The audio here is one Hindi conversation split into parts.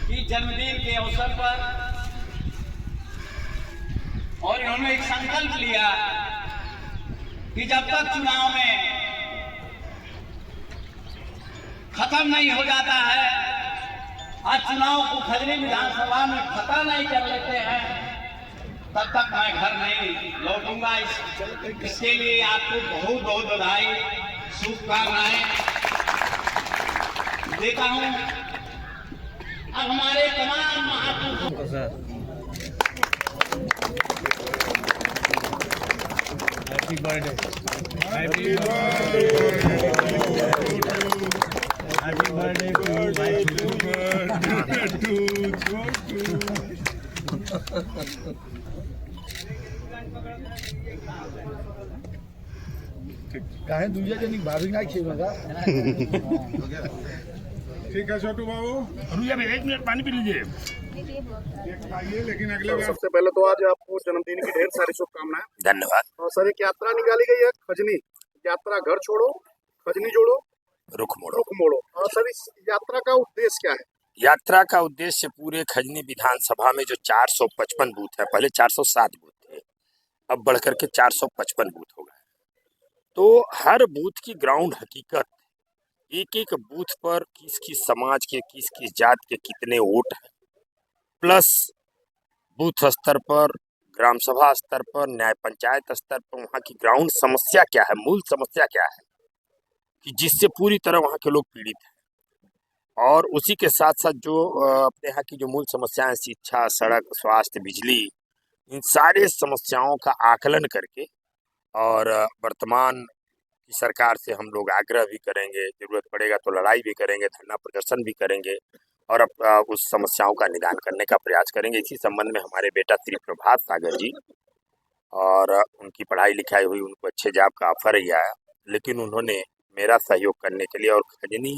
की जन्मदिन के अवसर पर और इन्होंने एक संकल्प लिया कि जब तक चुनाव में खत्म नहीं हो जाता है, आज चुनाव को खजनी विधानसभा में खत्म नहीं कर लेते हैं, तब तक मैं घर नहीं लौटूंगा। इसके लिए आपको बहुत बहुत बधाई, शुभकामनाएं देता हूं। अब हमारे तमाम महापुरुषों हैप्पी बर्थडे काहे दूजा जनी भाभी ना खेलेगा। ठीक है छोटू बाबू, रुइया भाई 1 मिनट पानी पी लीजिए। आइए, लेकिन अगले बार सबसे पहले तो आज आपको जन्मदिन की ढेर सारी शुभकामनाएं। धन्यवाद। और सर एक यात्रा निकाली गई है, खजनी यात्रा, घर छोड़ो खजनी जोड़ो रुख मोड़ो। रुख मोड़ो। और सर इस यात्रा का उद्देश्य क्या है? यात्रा का उद्देश्य पूरे खजनी विधानसभा में जो 455 बूथ है, पहले 407 बूथ थे, अब बढ़कर के 455 बूथ हो गए। तो हर बूथ की ग्राउंड हकीकत, एक एक बूथ पर किस किस समाज के, किस किस जात के कितने वोट हैं, प्लस बूथ स्तर पर, ग्राम सभा स्तर पर, न्याय पंचायत स्तर पर वहाँ की ग्राउंड समस्या क्या है, मूल समस्या क्या है, कि जिससे पूरी तरह वहाँ के लोग पीड़ित हैं। और उसी के साथ साथ जो अपने यहाँ की जो मूल समस्याएं, शिक्षा, सड़क, स्वास्थ्य, बिजली, इन सारे समस्याओं का आकलन करके और वर्तमान की सरकार से हम लोग आग्रह भी करेंगे, जरूरत पड़ेगा तो लड़ाई भी करेंगे, धरना प्रदर्शन भी करेंगे और अब उस समस्याओं का निदान करने का प्रयास करेंगे। इसी संबंध में हमारे बेटा श्री प्रभात सागर जी, और उनकी पढ़ाई लिखाई हुई, उनको अच्छे जॉब का ऑफर ही आया, लेकिन उन्होंने मेरा सहयोग करने के लिए और खजनी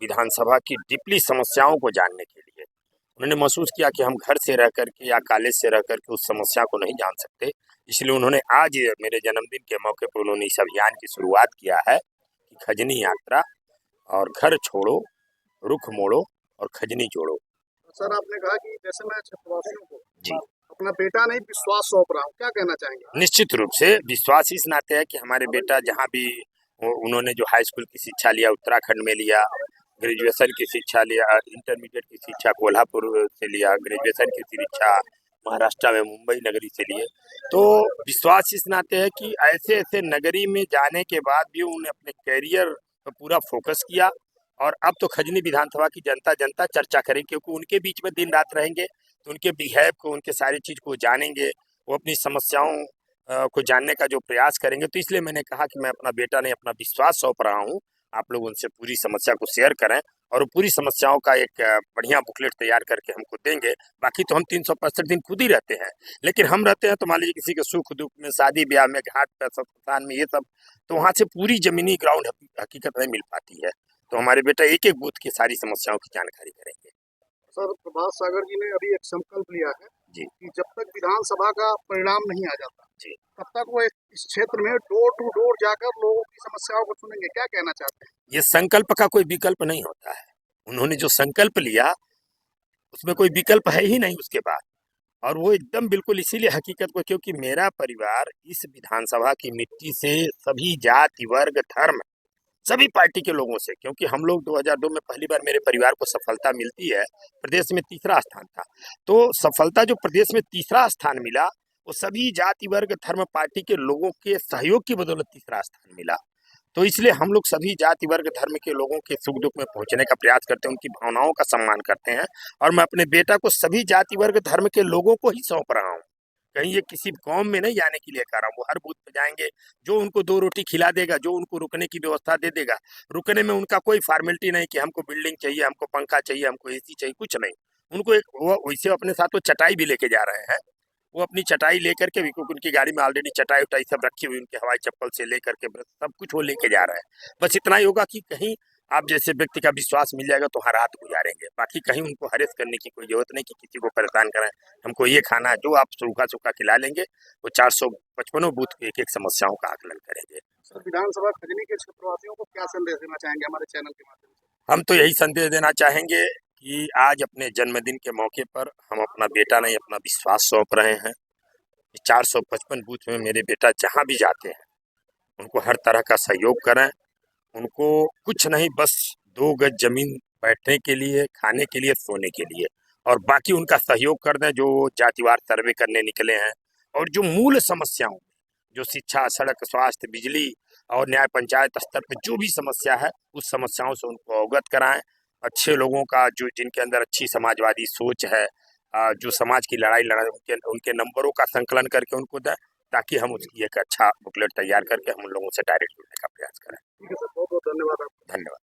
विधानसभा की डीपली समस्याओं को जानने के लिए उन्होंने महसूस किया कि हम घर से रह करके या कॉलेज से रह करके उस समस्या को नहीं जान सकते, इसलिए उन्होंने आज मेरे जन्मदिन के मौके पर उन्होंने इस अभियान की शुरुआत किया है कि खजनी यात्रा और घर छोड़ो रुख मोड़ो और खजनी जोड़ो। सर आपने कहा कि जैसे मैं छत्रवासियों को जी अपना बेटा नहीं विश्वास सौंप रहा हूँ, क्या कहना चाहेंगे? निश्चित रूप से विश्वास इस नाते है कि हमारे बेटा जहाँ भी उन्होंने जो हाई स्कूल की शिक्षा लिया उत्तराखंड में लिया, ग्रेजुएशन की शिक्षा लिया, इंटरमीडिएट की शिक्षा कोल्हापुर से लिया, ग्रेजुएशन की शिक्षा महाराष्ट्र में मुंबई नगरी से लिए, तो विश्वास इस नाते है कि ऐसे ऐसे नगरी में जाने के बाद भी उन्होंने अपने कैरियर पर पूरा फोकस किया। और अब तो खजनी विधानसभा की जनता चर्चा करेगी, क्योंकि उनके बीच में दिन रात रहेंगे तो उनके बिहेव को, उनके सारी चीज़ को जानेंगे, वो अपनी समस्याओं को जानने का जो प्रयास करेंगे। तो इसलिए मैंने कहा कि मैं अपना बेटा नहीं, अपना विश्वास सौंप रहा हूँ, आप लोग उनसे पूरी समस्या को शेयर करें और पूरी समस्याओं का एक बढ़िया बुकलेट तैयार करके हमको देंगे। बाकी तो हम 365 दिन खुद ही रहते हैं, लेकिन हम रहते हैं तो मान लीजिए किसी के सुख दुख में, शादी ब्याह में, घाट पर, संस्थान में, ये सब, तो वहाँ से पूरी जमीनी ग्राउंड हकीकत नहीं मिल पाती है। तो हमारे बेटा एक एक बूथ की सारी समस्याओं की जानकारी करेंगे। सर प्रभात सागर जी ने अभी एक संकल्प लिया है जी कि जब तक विधानसभा का परिणाम नहीं आ जाता जी तब तक वो इस क्षेत्र में डोर टू डोर जाकर लोगों की समस्याओं को सुनेंगे, क्या कहना चाहते हैं? ये संकल्प का कोई विकल्प नहीं होता है। उन्होंने जो संकल्प लिया उसमें कोई विकल्प है ही नहीं उसके बाद, और वो एकदम बिल्कुल इसीलिए हकीकत को, क्योंकि मेरा परिवार इस विधानसभा की मिट्टी से सभी जाति वर्ग धर्म सभी पार्टी के लोगों से, क्योंकि हम लोग 2002 में पहली बार मेरे परिवार को सफलता मिलती है, प्रदेश में तीसरा स्थान था, तो सफलता जो प्रदेश में तीसरा स्थान मिला वो सभी जाति वर्ग धर्म पार्टी के लोगों के सहयोग की बदौलत तीसरा स्थान मिला। तो इसलिए हम लोग सभी जाति वर्ग धर्म के लोगों के सुख दुख में पहुंचने का प्रयास करते हैं, उनकी भावनाओं का सम्मान करते हैं, और मैं अपने बेटा को सभी जाति वर्ग धर्म के लोगों को ही सौंप रहा हूँ। कहीं ये किसी कौम में नहीं जाने के लिए कह रहा हूँ, वो हर बूथ पे जाएंगे, जो उनको 2 रोटी खिला देगा, जो उनको रुकने की व्यवस्था दे देगा, रुकने में उनका कोई फॉर्मेलिटी नहीं कि हमको बिल्डिंग चाहिए, हमको पंखा चाहिए, हमको एसी चाहिए, कुछ नहीं। उनको एक वो वैसे अपने साथ वो चटाई भी लेके जा रहे हैं, वो अपनी चटाई लेकर के, क्योंकि उनकी गाड़ी में ऑलरेडी चटाई उटाई सब रखी हुई, उनके हवाई चप्पल से लेकर के सब कुछ वो लेके जा रहे हैं। बस इतना ही होगा कि कहीं आप जैसे व्यक्ति का विश्वास मिल जाएगा तो हर रात गुजारेंगे, बाकी कहीं उनको हरेस करने की कोई जरूरत नहीं कि किसी को परेशान करें, हमको ये खाना है, जो आप सूखा सूखा खिला लेंगे। वो 455 बूथ की एक एक समस्याओं का आकलन करेंगे। सर विधानसभा खजनी के क्षेत्रवासियों को क्या संदेश देना चाहेंगे हमारे चैनल के माध्यम से? हम तो यही संदेश देना चाहेंगे कि आज अपने जन्मदिन के मौके पर हम अपना बेटा नहीं अपना विश्वास सौंप रहे हैं। 455 बूथ में मेरे बेटा जहां भी जाते हैं उनको हर तरह का सहयोग करें। उनको कुछ नहीं, बस 2 गज जमीन बैठने के लिए, खाने के लिए, सोने के लिए, और बाकी उनका सहयोग कर दें जो जातिवार सर्वे करने निकले हैं। और जो मूल समस्याओं, जो शिक्षा, सड़क, स्वास्थ्य, बिजली और न्याय पंचायत स्तर पर जो भी समस्या है उस समस्याओं से उनको अवगत कराएं। अच्छे लोगों का, जो जिनके अंदर अच्छी समाजवादी सोच है, जो समाज की लड़ाई लड़ा, उनके नंबरों का संकलन करके उनको दें, ताकि हम उसकी एक अच्छा बुकलेट तैयार करके हम उन लोगों से डायरेक्ट जुड़ने का प्रयास करें। ठीक है सर, बहुत बहुत धन्यवाद आपका। धन्यवाद।